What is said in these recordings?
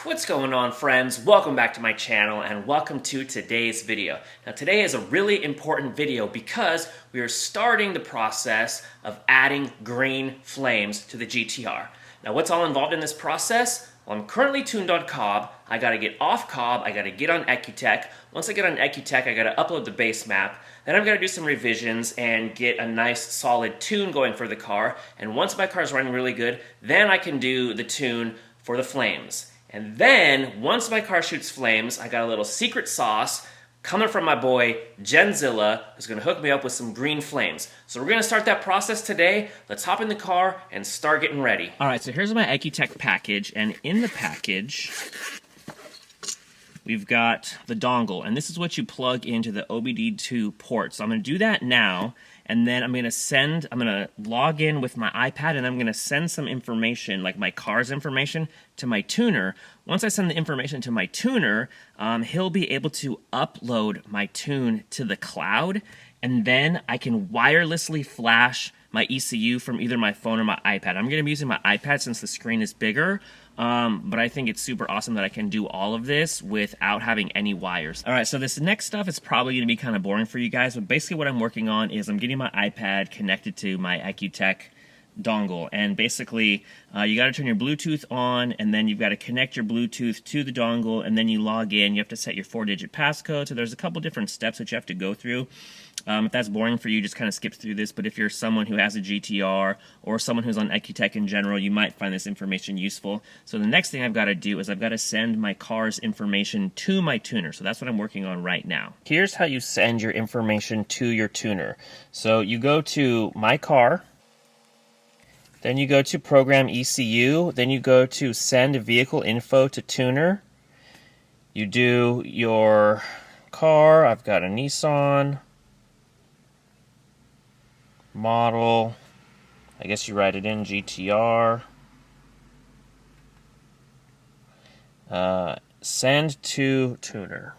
What's going on, friends? Welcome back to my channel and welcome to today's video. Now today is a really important video because we are starting the process of adding green flames to the GTR. Now what's all involved in this process? Well, I'm currently tuned on Cobb. I gotta get off Cobb, I gotta get on EcuTech. Once I get on EcuTech, I gotta upload the base map. Then I've gotta do some revisions and get a nice solid tune going for the car. And once my car's running really good, then I can do the tune for the flames. And then, once my car shoots flames, I got a little secret sauce coming from my boy, Genzilla, who's gonna hook me up with some green flames. So we're gonna start that process today. Let's hop in the car and start getting ready. All right, so here's my EcuTech package, and in the package, we've got the dongle, and this is what you plug into the OBD2 port. So I'm gonna do that now, and then I'm gonna log in with my iPad, and I'm gonna send some information, like my car's information, to my tuner. Once I send the information to my tuner, he'll be able to upload my tune to the cloud, and then I can wirelessly flash my ECU from either my phone or my iPad. I'm gonna be using my iPad since the screen is bigger, but I think it's super awesome that I can do all of this without having any wires. All right, so this next stuff is probably gonna be kind of boring for you guys, but basically what I'm working on is I'm getting my iPad connected to my EcuTech dongle, and basically you got to turn your Bluetooth on, and then you've got to connect your Bluetooth to the dongle, and then you log in. You have to set your 4-digit passcode, so there's a couple different steps that you have to go through. If that's boring for you, just kind of skip through this, but if you're someone who has a GTR or someone who's on EcuTech in general, you might find this information useful. So the next thing I've got to do is I've got to send my car's information to my tuner, so that's what I'm working on right now. Here's how you send your information to your tuner. So you go to My Car, then you go to Program ECU, then you go to Send Vehicle Info to Tuner. You do your car. I've got a Nissan model. I guess you write it in GTR. Send to Tuner.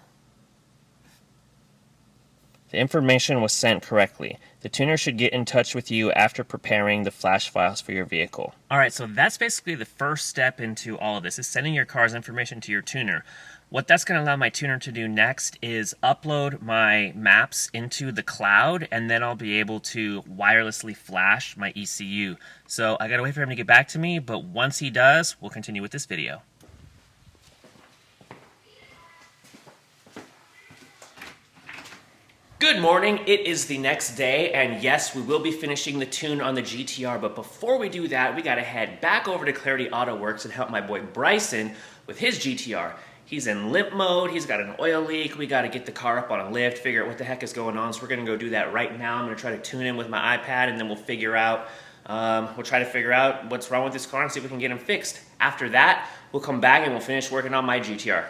The information was sent correctly. The tuner should get in touch with you after preparing the flash files for your vehicle. All right, so that's basically the first step into all of this, is sending your car's information to your tuner. What that's going to allow my tuner to do next is upload my maps into the cloud, and then I'll be able to wirelessly flash my ECU. So I got to wait for him to get back to me, but once he does, we'll continue with this video. Good morning, it is the next day, and yes, we will be finishing the tune on the GTR, but before we do that, we gotta head back over to Clarity Auto Works and help my boy Bryson with his GTR. He's in limp mode, he's got an oil leak, we gotta get the car up on a lift, figure out what the heck is going on, so we're gonna go do that right now. I'm gonna try to tune in with my iPad, and then we'll try to figure out what's wrong with this car and see if we can get him fixed. After that, we'll come back and we'll finish working on my GTR.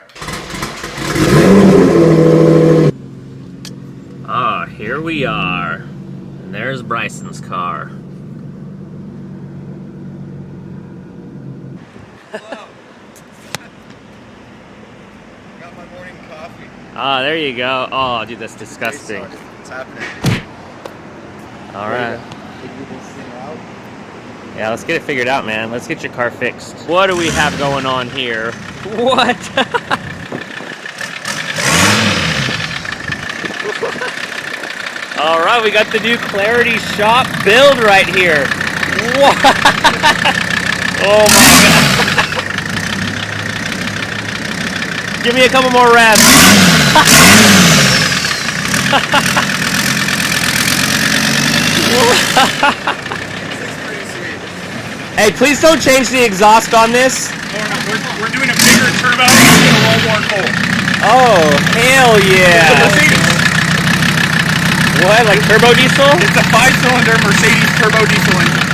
Ah, here we are, and there's Bryson's car. Hello. Got my morning coffee. Ah, there you go. Oh, dude, that's disgusting. Okay, so what's happening? All right. Figure this thing out. Yeah, let's get it figured out, man. Let's get your car fixed. What do we have going on here? What? All right, we got the new Clarity Shop build right here. What? Oh my God. Give me a couple more reps. Hey, please don't change the exhaust on this. We're doing a bigger turbo and a roll more coal. Oh, hell yeah. Mercedes. What, like turbo diesel? It's a 5-cylinder Mercedes turbo diesel engine.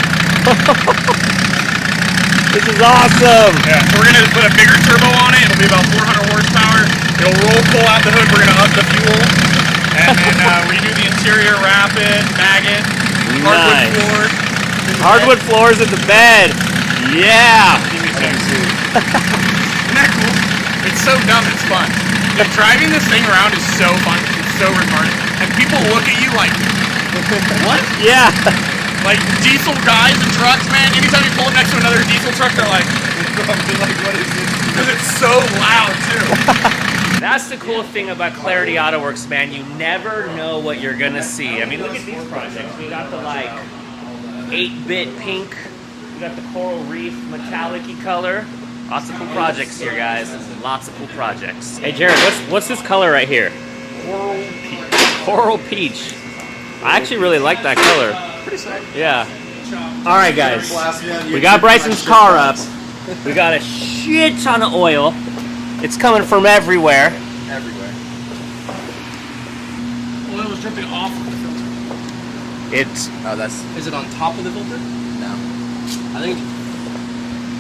This is awesome. Yeah, so we're going to put a bigger turbo on it. It'll be about 400 horsepower. It'll roll coal out the hood. We're going to up the fuel. And then redo the interior, wrap it, bag it. Hardwood Nice. floors. Hardwood floors in the bed. Yeah. Isn't that cool? It's so dumb, it's fun. Like, driving this thing around is so fun. It's so retarded. And people look at you like, what? Yeah. Like diesel guys and trucks, man. Anytime you pull up next to another diesel truck, they're like, what is this? because it's so loud too. That's the cool thing about Clarity Auto Works, man. You never know what you're gonna see. I mean, look at these projects. We got the like 8-bit pink. We got the coral reef metallic-y color. Lots of cool projects here, guys. Lots of cool projects. Hey, Jared, what's this color right here? Coral peach. Coral peach. I actually really like that color. Pretty sick. Yeah. All right, guys. We got Bryson's car up. We got a shit ton of oil. It's coming from everywhere. Everywhere. Oil is dripping off of the filter. It's Oh, that's Is it on top of the filter? no. I think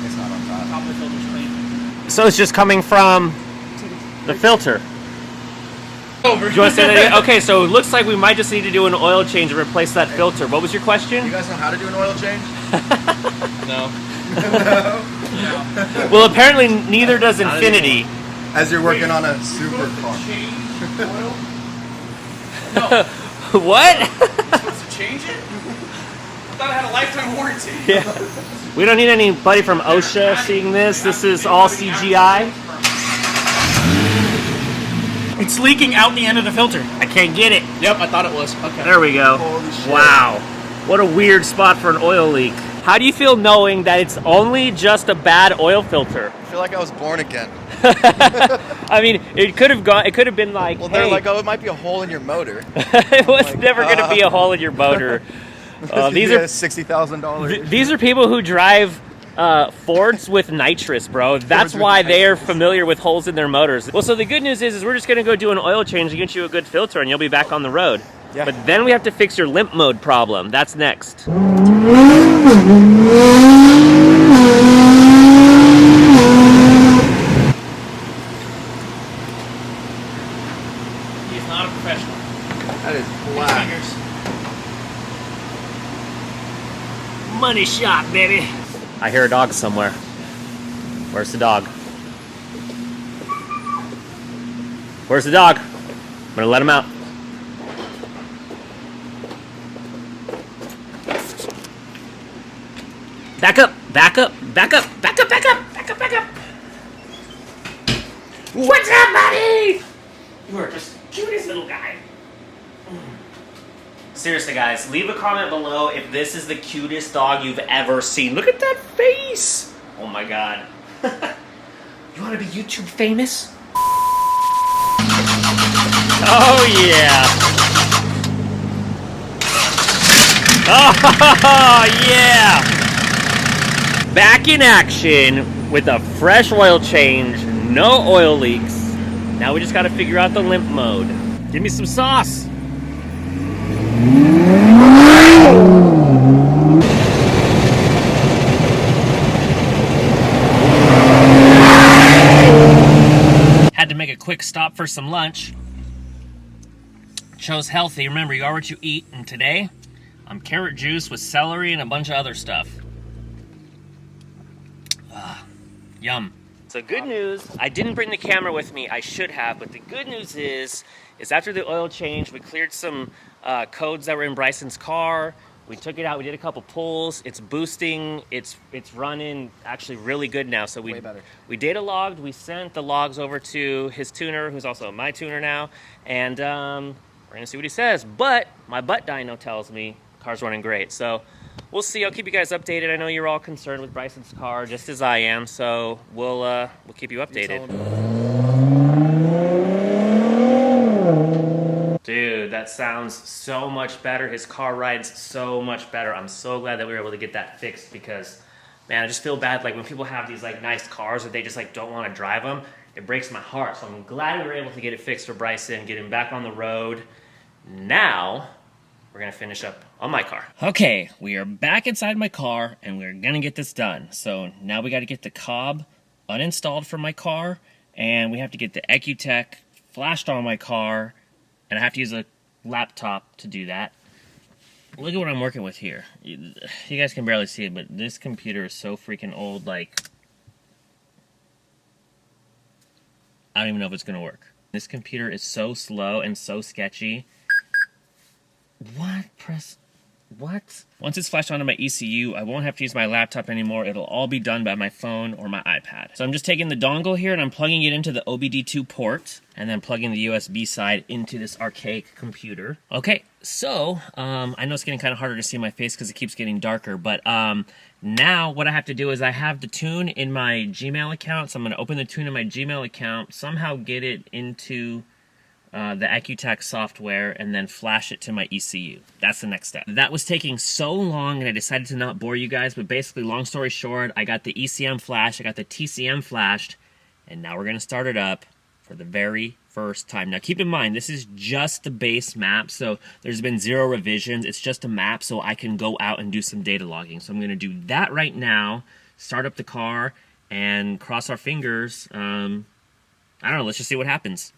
It's not on top. top of the filter's clean. so it's just coming from the filter. Over. Do you want to say that again? Okay, so it looks like we might just need to do an oil change and replace that filter. What was your You question? guys know how to do an oil change? No. Well, apparently neither does Infinity. As you're working on a super car. Change oil? No. What? Supposed to change it? I thought it had a lifetime warranty. Yeah. We don't need anybody from OSHA seeing this. This is all CGI. It's leaking out the end of the filter. I can't get it. Yep, I thought it was. Okay. There we go. Holy shit. Wow. What a weird spot for an oil leak. How do you feel knowing that it's only just a bad oil filter? I feel like I was born again. I mean, it could have gone. It could have been like, Well, they're hey, like, oh, it might be a hole in your motor. it was like, never going to be a hole in your motor. These are $60,000. these are people who drive Fords with nitrous, bro. That's Fords with why they are nitrous. familiar with holes in their motors. Well, so the good news is we're just going to go do an oil change and get you a good filter, and you'll be back on the road. Yeah. But then we have to fix your limp mode problem. That's next. He's not a professional. That is black. Money shot, baby. I hear a dog somewhere. Where's the dog? Where's the dog? I'm gonna let him out. Back up, back up, back up, back up, back up, back up, back up. What's up, buddy? You are just the cutest little guy. Seriously, guys, leave a comment below if this is the cutest dog you've ever seen. Look at that face! Oh my god. You want to be YouTube famous? Oh yeah! Oh yeah! Back in action with a fresh oil change, no oil leaks. Now we just got to figure out the limp mode. Give me some sauce. Had to make a quick stop for some lunch. Chose healthy. Remember, you are what you eat. And today, I'm carrot juice with celery and a bunch of other stuff. Yum. So good news, I didn't bring the camera with me. I should have, but the good news is after the oil change, we cleared some codes that were in Bryson's car. We took it out. We did a couple pulls. It's boosting. It's running actually really good now. So Way better. we data logged. We sent the logs over to his tuner, who's also my tuner now, and we're gonna see what he says. But my butt dyno tells me car's running great. So we'll see. I'll keep you guys updated. I know you're all concerned with Bryson's car, just as I am. So we'll keep you updated. Dude, that sounds so much better. His car rides so much better. I'm so glad that we were able to get that fixed because, man, I just feel bad. Like when people have these like nice cars that they just like don't want to drive them, it breaks my heart. So I'm glad we were able to get it fixed for Bryson, get him back on the road. Now we're gonna finish up on my car. Okay, we are back inside my car and we're gonna get this done. So now we gotta get the cob uninstalled from my car and we have to get the EcuTech flashed on my car and I have to use a laptop to do that. Look at what I'm working with here. You guys can barely see it, but this computer is so freaking old, like, I don't even know if it's gonna work. This computer is so slow and so sketchy. What? Press... What? Once it's flashed onto my ECU, I won't have to use my laptop anymore. It'll all be done by my phone or my iPad. So I'm just taking the dongle here and I'm plugging it into the OBD2 port and then plugging the USB side into this archaic computer. Okay, so I know it's getting kind of harder to see my face because it keeps getting darker, but now what I have to do is I have the tune in my Gmail account, so I'm going to open the tune in my Gmail account, somehow get it into the Accutac software, and then flash it to my ECU. That's the next step. That was taking so long, and I decided to not bore you guys, but basically, long story short, I got the ECM flashed, I got the TCM flashed, and now we're going to start it up for the very first time. Now, keep in mind, this is just the base map, so there's been 0 revisions. It's just a map, so I can go out and do some data logging. So I'm going to do that right now, start up the car, and cross our fingers. I don't know, let's just see what happens.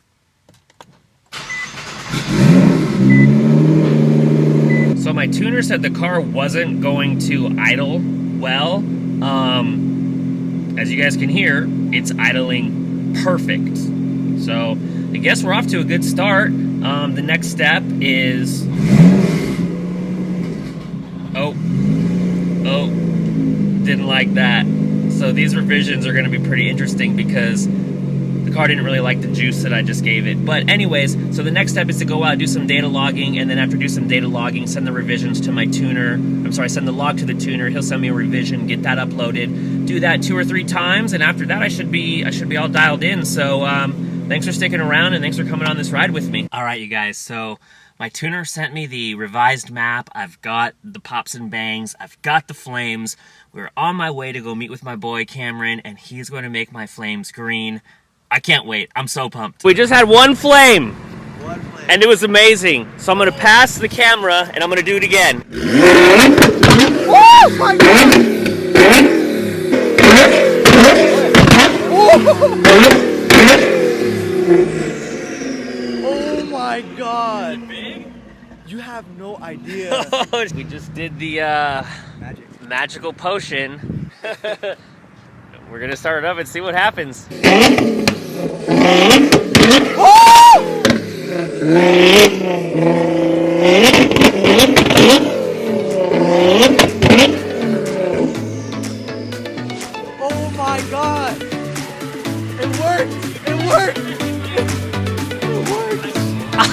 So my tuner said the car wasn't going to idle well. As you guys can hear, it's idling perfect. So I guess we're off to a good start. The next step is... Oh, didn't like that. So these revisions are going to be pretty interesting because the car didn't really like the juice that I just gave it. But anyways, so the next step is to go out, do some data logging, and then after do some data logging, send the revisions to my tuner. I'm sorry, send the log to the tuner. He'll send me a revision, get that uploaded. Do that 2 or 3 times, and after that I should be all dialed in. So thanks for sticking around, and thanks for coming on this ride with me. All right, you guys, so my tuner sent me the revised map. I've got the pops and bangs. I've got the flames. We're on my way to go meet with my boy Cameron, and he's going to make my flames green. I can't wait. I'm so pumped. We just had one flame. And it was amazing. So I'm going to pass the camera, and I'm going to do it again. Oh my God! Oh my God! You have no idea. We just did the magical potion. We're going to start it up and see what happens. Oh my God! It worked! It worked! It worked!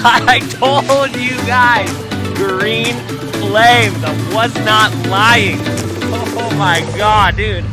I told you guys, green flames. I was not lying. Oh my God, dude.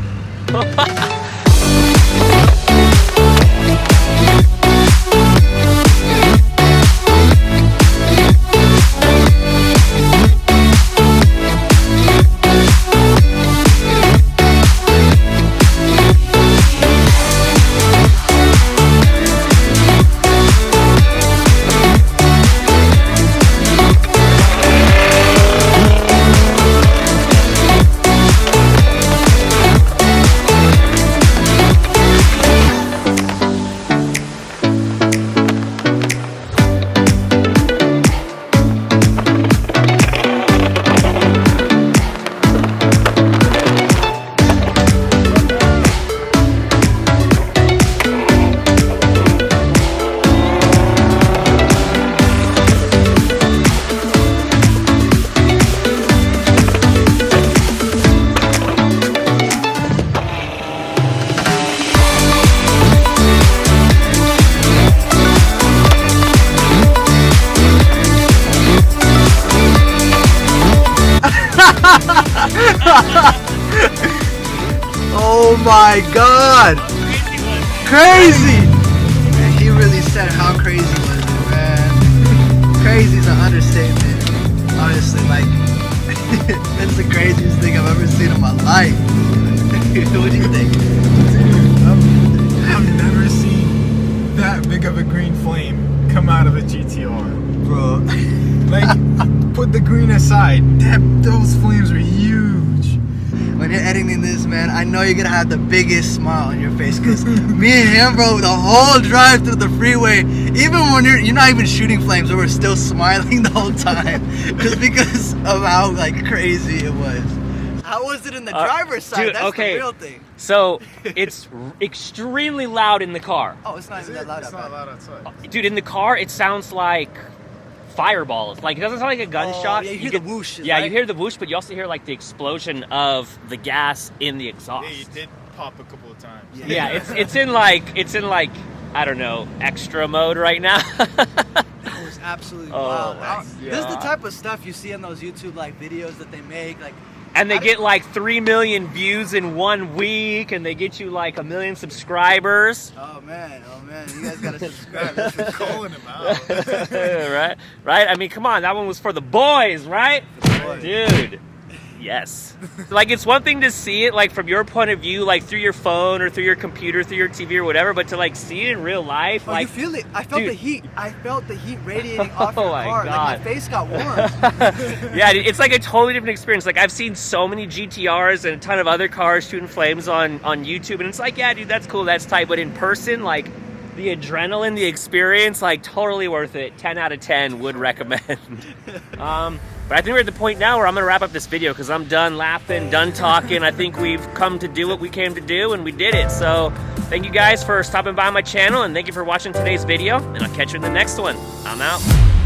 Oh my God! Crazy! Man, he really said how crazy was it, man. Crazy is an understatement. Honestly, like, that's the craziest thing I've ever seen in my life. What do you think? I've never seen that big of a green flame come out of a GTR. Bro. Like, put the green aside, those flames are huge. When you're editing this, man, I know you're gonna have the biggest smile on your face, because me and him, bro, the whole drive through the freeway, even when you're not even shooting flames, we were still smiling the whole time, just because of how like crazy it was. How was it in the driver's side? Dude, That's okay. the real thing. So it's extremely loud in the car. Oh, it's not even that loud. It's not loud outside. Dude, in the car, it sounds like fireballs. Like, it doesn't sound like a gunshot. Yeah, you hear the whoosh. Yeah, you hear the whoosh, but you also hear like the explosion of the gas in the exhaust. Yeah, you did pop a couple of times. Yeah, it's in like I don't know, extra mode right now. That was absolutely wild. my This is the God. type of stuff you see in those YouTube like videos that they make. Like, And they get like 3 million views in 1 week, and they get you like 1 million subscribers. oh man, you guys gotta subscribe. That's for sure. Calling him out. right? I mean, come on, that one was for the boys, right? boys. Dude. Yes. Like, it's one thing to see it like from your point of view, like through your phone or through your computer, through your TV or whatever, but to like see it in real life, Oh, like you feel it? I felt dude. the heat. I felt the heat radiating off your my car. God. Like my face got warm. yeah, dude, it's like a totally different experience. Like, I've seen so many GTRs and a ton of other cars shooting flames on YouTube, and it's like, yeah, dude, that's cool, that's tight, but in person, like, the adrenaline, the experience, like, totally worth it. 10 out of 10 would recommend. But I think we're at the point now where I'm going to wrap up this video because I'm done laughing, done talking. I think we've come to do what we came to do, and we did it. So thank you guys for stopping by my channel, and thank you for watching today's video, and I'll catch you in the next one. I'm out.